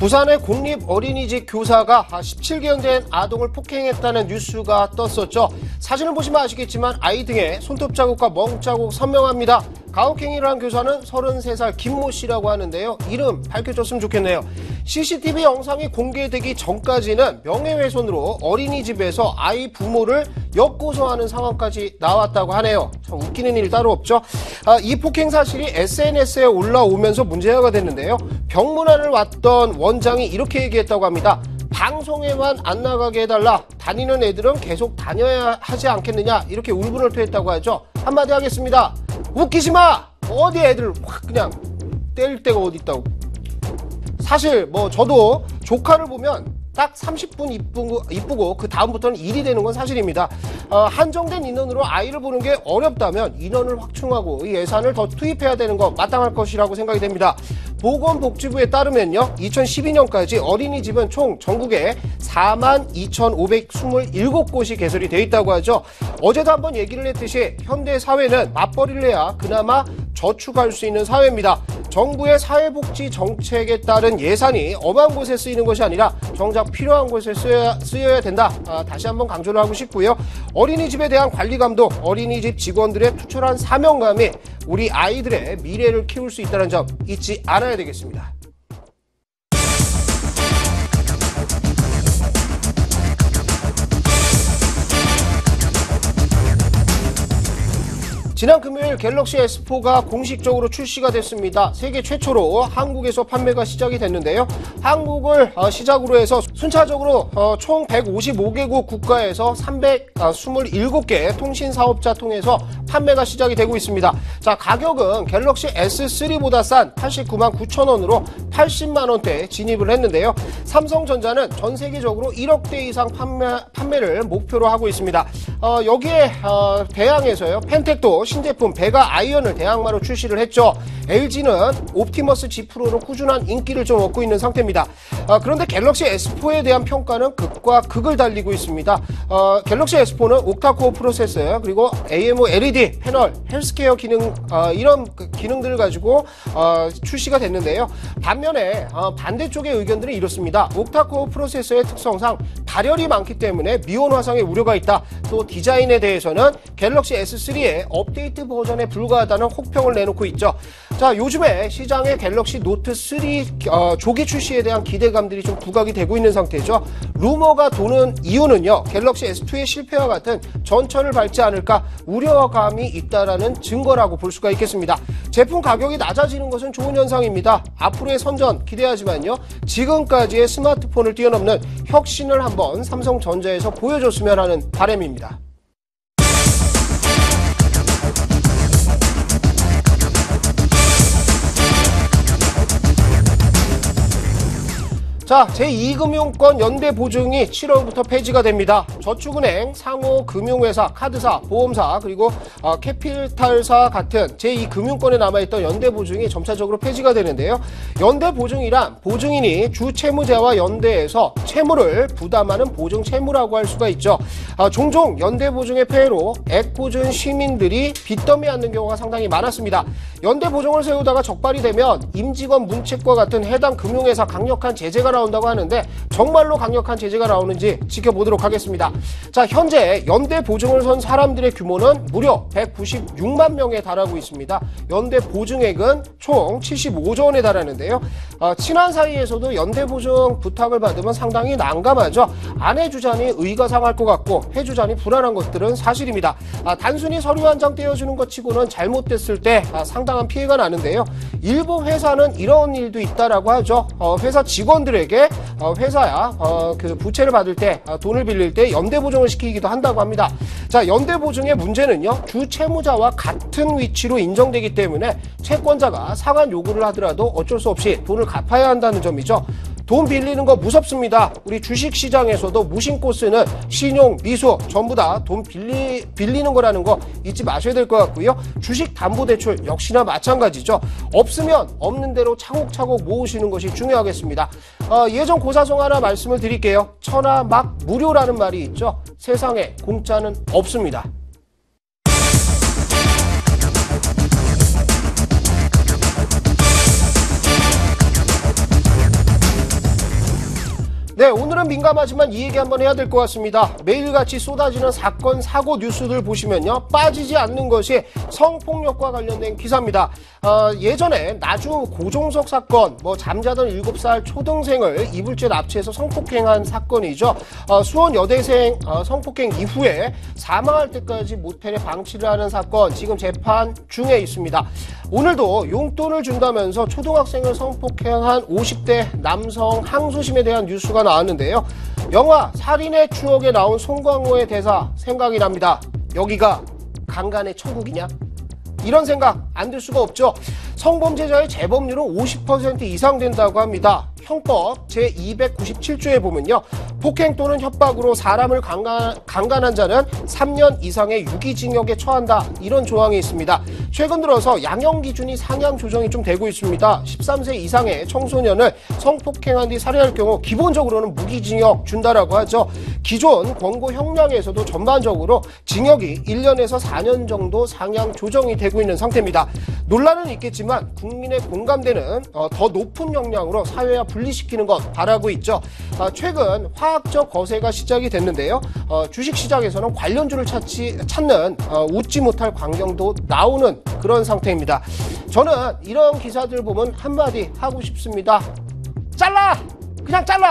부산의 공립 어린이집 교사가 17개월 된 아동을 폭행했다는 뉴스가 떴었죠. 사진을 보시면 아시겠지만 아이 등에 손톱 자국과 멍 자국 선명합니다. 가혹행위를 한 교사는 33살 김모 씨라고 하는데요. 이름 밝혀줬으면 좋겠네요. CCTV 영상이 공개되기 전까지는 명예훼손으로 어린이집에서 아이 부모를 역고소하는 상황까지 나왔다고 하네요. 참 웃기는 일 따로 없죠. 이 폭행 사실이 SNS에 올라오면서 문제가 됐는데요. 병문안을 왔던 원장이 이렇게 얘기했다고 합니다. 방송에만 안 나가게 해달라. 다니는 애들은 계속 다녀야 하지 않겠느냐. 이렇게 울분을 토했다고 하죠. 한마디 하겠습니다. 웃기지 마! 어디 애들 확 그냥 때릴 데가 어디 있다고. 사실 저도 조카를 보면 딱 30분 이쁘고 그 다음부터는 일이 되는 건 사실입니다. 한정된 인원으로 아이를 보는 게 어렵다면 인원을 확충하고 예산을 더 투입해야 되는 거 마땅할 것이라고 생각이 됩니다. 보건복지부에 따르면요. 2012년까지 어린이집은 총 전국에 42,527곳이 개설이 되어 있다고 하죠. 어제도 한번 얘기를 했듯이 현대 사회는 맞벌이를 해야 그나마 저축할 수 있는 사회입니다. 정부의 사회복지 정책에 따른 예산이 엄한 곳에 쓰이는 것이 아니라 정작 필요한 곳에 쓰여야 된다. 다시 한번 강조를 하고 싶고요. 어린이집에 대한 관리 감독, 어린이집 직원들의 투철한 사명감이 우리 아이들의 미래를 키울 수 있다는 점 잊지 않아야 되겠습니다. 지난 금요일 갤럭시 S4가 공식적으로 출시가 됐습니다. 세계 최초로 한국에서 판매가 시작이 됐는데요. 한국을 시작으로 해서 순차적으로 총 155개국 국가에서 327개 통신사업자 통해서 판매가 시작이 되고 있습니다. 자, 가격은 갤럭시 S3보다 싼 89만 9천 원으로 80만 원대에 진입을 했는데요. 삼성전자는 전 세계적으로 1억 대 이상 판매를 목표로 하고 있습니다. 여기에 대항해서요. 펜텍도 신제품 베가 아이언을 대항마로 출시를 했죠. LG는 옵티머스 G 프로로 꾸준한 인기를 좀 얻고 있는 상태입니다. 그런데 갤럭시 S4에 대한 평가는 극과 극을 달리고 있습니다. 갤럭시 S4는 옥타코어 프로세서 그리고 AMOLED 패널, 헬스케어 기능 이런 기능들을 가지고 출시가 됐는데요. 반면에 반대쪽의 의견들은 이렇습니다. 옥타코어 프로세서의 특성상 발열이 많기 때문에 미온 화상의 우려가 있다. 또 디자인에 대해서는 갤럭시 S3의 업데이트 버전에 불과하다는 혹평을 내놓고 있죠. 자, 요즘에 시장에 갤럭시 노트 3 조기 출시에 대한 기대감들이 좀 부각이 되고 있는 상태죠. 루머가 도는 이유는요. 갤럭시 S2의 실패와 같은 전철을 밟지 않을까 우려감이 있다라는 증거라고 볼 수가 있겠습니다. 제품 가격이 낮아지는 것은 좋은 현상입니다. 앞으로의 선전 기대하지만요. 지금까지의 스마트폰을 뛰어넘는 혁신을 한번 삼성전자에서 보여줬으면 하는 바람입니다. 자, 제2금융권 연대보증이 7월부터 폐지가 됩니다. 저축은행, 상호금융회사, 카드사, 보험사, 그리고 캐피탈사 같은 제2금융권에 남아있던 연대보증이 점차적으로 폐지가 되는데요. 연대보증이란 보증인이 주채무자와 연대해서 채무를 부담하는 보증채무라고 할 수가 있죠. 종종 연대보증의 폐해로 액보증 시민들이 빚더미 않는 경우가 상당히 많았습니다. 연대보증을 세우다가 적발이 되면 임직원 문책과 같은 해당 금융회사 강력한 제재가 나온다고 하는데 정말로 강력한 제재가 나오는지 지켜보도록 하겠습니다. 자, 현재 연대 보증을 선 사람들의 규모는 무려 196만 명에 달하고 있습니다. 연대 보증액은 총 75조 원에 달하는데요. 친한 사이에서도 연대 보증 부탁을 받으면 상당히 난감하죠. 안 해주자니 의가 상할 것 같고 해주자니 불안한 것들은 사실입니다. 단순히 서류 한 장 떼어주는 것 치고는 잘못됐을 때 상당한 피해가 나는데요. 일부 회사는 이런 일도 있다라고 하죠. 회사 직원들에게 회사야 그 부채를 받을 때 돈을 빌릴 때 연대보증을 시키기도 한다고 합니다. 자, 연대보증의 문제는요. 주채무자와 같은 위치로 인정되기 때문에 채권자가 상한 요구를 하더라도 어쩔 수 없이 돈을 갚아야 한다는 점이죠. 돈 빌리는 거 무섭습니다. 우리 주식시장에서도 무심코 쓰는 신용, 미수 전부 다 돈 빌리는 거라는 거 잊지 마셔야 될 것 같고요. 주식담보대출 역시나 마찬가지죠. 없으면 없는 대로 차곡차곡 모으시는 것이 중요하겠습니다. 예전 고사성 하나 말씀을 드릴게요. 천하 막 무료라는 말이 있죠. 세상에 공짜는 없습니다. 네, 오늘은 민감하지만 이 얘기 한번 해야 될 것 같습니다. 매일같이 쏟아지는 사건, 사고 뉴스들 보시면요, 빠지지 않는 것이 성폭력과 관련된 기사입니다. 예전에 나주 고종석 사건, 잠자던 7살 초등생을 이불째 납치해서 성폭행한 사건이죠. 수원 여대생 성폭행 이후에 사망할 때까지 모텔에 방치를 하는 사건, 지금 재판 중에 있습니다. 오늘도 용돈을 준다면서 초등학생을 성폭행한 50대 남성 항소심에 대한 뉴스가 나왔는데요. 영화 살인의 추억에 나온 송강호의 대사 생각이 납니다. 여기가 강간의 천국이냐? 이런 생각 안 들 수가 없죠. 성범죄자의 재범률은 50% 이상 된다고 합니다. 형법 제297조에 보면요, 폭행 또는 협박으로 사람을 강간한 자는 3년 이상의 유기징역에 처한다, 이런 조항이 있습니다. 최근 들어서 양형 기준이 상향 조정이 좀 되고 있습니다. 13세 이상의 청소년을 성폭행한 뒤 살해할 경우 기본적으로는 무기징역 준다라고 하죠. 기존 권고 형량에서도 전반적으로 징역이 1년에서 4년 정도 상향 조정이 되고 있는 상태입니다. 논란은 있겠지만 국민의 공감대는 더 높은 형량으로 사회와 분리시키는 것 바라고 있죠. 최근 화학적 거세가 시작이 됐는데요. 주식시장에서는 관련주를 찾는 웃지 못할 광경도 나오는 그런 상태입니다. 저는 이런 기사들 보면 한마디 하고 싶습니다. 잘라! 그냥 잘라!